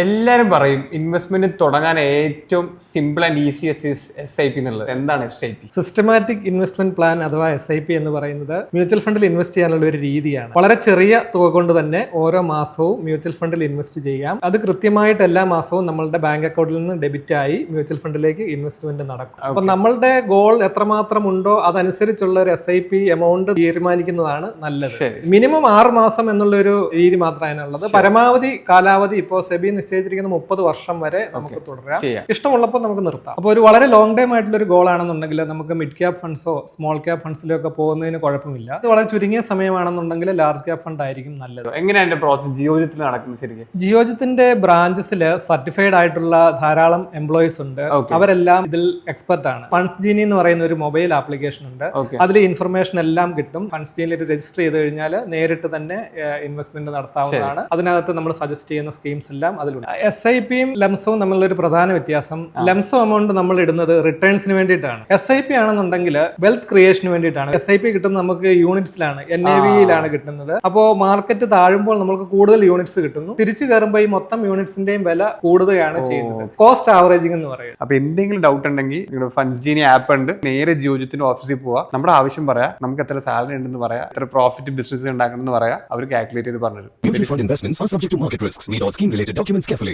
എല്ലാവരും പറയും ഇൻവെസ്റ്റ്മെന്റ് തുടങ്ങാൻ ഏറ്റവും സിമ്പിൾ ആൻഡ് ഈസിയസ്റ്റ് SIP എന്നുള്ളത്. എന്താണ് SIP? സിസ്റ്റമാറ്റിക് ഇൻവെസ്റ്റ്മെന്റ് പ്ലാൻ അഥവാ SIP എന്ന് പറയുന്നത് മ്യൂച്വൽ ഫണ്ടിൽ ഇൻവെസ്റ്റ് ചെയ്യാനുള്ള ഒരു രീതിയാണ്. വളരെ ചെറിയ തുക കൊണ്ട് തന്നെ ഓരോ മാസവും മ്യൂച്വൽ ഫണ്ടിൽ ഇൻവെസ്റ്റ് ചെയ്യാം. അത് കൃത്യമായിട്ട് എല്ലാ മാസവും നമ്മളുടെ ബാങ്ക് അക്കൗണ്ടിൽ നിന്ന് ഡെബിറ്റ് ആയി മ്യൂച്വൽ ഫണ്ടിലേക്ക് ഇൻവെസ്റ്റ്മെന്റ് നടക്കും. അപ്പൊ നമ്മളുടെ ഗോൾ എത്രമാത്രം ഉണ്ടോ അതനുസരിച്ചുള്ള ഒരു SIP എമൗണ്ട് തീരുമാനിക്കുന്നതാണ് നല്ലത്. മിനിമം 6 മാസം എന്നുള്ള ഒരു രീതി മാത്രമാണുള്ളത്. പരമാവധി കാലാവധി ഇപ്പോൾ സെബി നിശ്ചയിച്ചിരിക്കുന്ന 30 വർഷം വരെ നമുക്ക് തുടരാം. ഇഷ്ടമുള്ളപ്പോൾ നമുക്ക് നിർത്താം. അപ്പോൾ ഒരു വളരെ ലോങ് ടൈം ആയിട്ടുള്ള ഒരു ഗോൾ ആണെന്നുണ്ടെങ്കിൽ നമുക്ക് മിഡ് ക്യാപ് ഫണ്ട്സോ സ്മോൾ ക്യാപ് ഫണ്ട്സിലോ ഒക്കെ പോകുന്നതിന് കുഴപ്പമില്ല. ഇത് വളരെ ചുരുങ്ങിയ സമയമാണെന്നുണ്ടെങ്കിൽ ലാർജ് ക്യാപ് ഫണ്ട് ആയിരിക്കും നല്ലത്. എങ്ങനെയാണ് പ്രോസസ് ജിയോജിത്തിൽ നടക്കുന്നത്? ശരിക്കും ജിയോജിത്തിന്റെ ബ്രാഞ്ചസിൽ സർട്ടിഫൈഡ് ആയിട്ടുള്ള ധാരാളം എംപ്ലോയീസ് ഉണ്ട്. അവരെല്ലാം ഇതിൽ എക്സ്പെർട്ട് ആണ്. ഫണ്ട്സ് ജീനി എന്ന് പറയുന്ന ഒരു മൊബൈൽ ആപ്ലിക്കേഷൻ ഉണ്ട്. അതിൽ ഇൻഫർമേഷൻ എല്ലാം കിട്ടും. ഫണ്ട്സ് ജീനിയിൽ രജിസ്റ്റർ ചെയ്ത് കഴിഞ്ഞാൽ നേരിട്ട് തന്നെ ഇൻവെസ്റ്റ്മെന്റ് നടത്താവുന്നതാണ്. അതിനകത്ത് നമ്മൾ സജസ്റ്റ് ചെയ്യുന്ന സ്കീംസ് എല്ലാം അതിലുണ്ട്. SIPയും ലംസവും തമ്മിലുള്ള ഒരു പ്രധാന വ്യത്യാസം, ലംസം എമൗണ്ട് നമ്മൾ ഇടുന്നത് റിട്ടേൺസിന് വേണ്ടിയിട്ടാണ്. SIP ആണെന്നുണ്ടെങ്കിൽ വെൽത്ത് ക്രിയേഷന് വേണ്ടിയിട്ടാണ്. SIP കിട്ടുന്നത് നമുക്ക് യൂണിറ്റ്സിലാണ്, NAV-യിലാണ് കിട്ടുന്നത്. അപ്പോൾ മാർക്കറ്റ് താഴുമ്പോൾ നമുക്ക് കൂടുതൽ യൂണിറ്റ്സ് കിട്ടുന്നു. തിരിച്ചു കയറുമ്പോൾ ഈ മൊത്തം യൂണിറ്റ്സിന്റെയും വില കൂടുകയാണ് ചെയ്യുന്നത്. കോസ്റ്റ് ആവറേജിംഗ് എന്ന് പറയുന്നത്. അപ്പൊ എന്തെങ്കിലും ഡൗട്ട് ഉണ്ടെങ്കിൽ നിങ്ങളുടെ ഫണ്ട്സ് ജീനി ആപ്പ് ഉണ്ട്, നേരെ ജിയോജിത്തിന്റെ ഓഫീസിൽ പോവാ, നമ്മുടെ ആവശ്യം പറയാം, നമുക്ക് എത്ര സാലറി ഉണ്ടെന്ന് പറയാം, എത്ര പ്രോഫിറ്റ് ബിസിനസ് ഉണ്ടാക്കണം എന്ന് പറയാം, അവർ കാൽക്കുലേറ്റ് ചെയ്ത് പറഞ്ഞു. Mutual fund investments are subject to market risks. Read all scheme related documents carefully.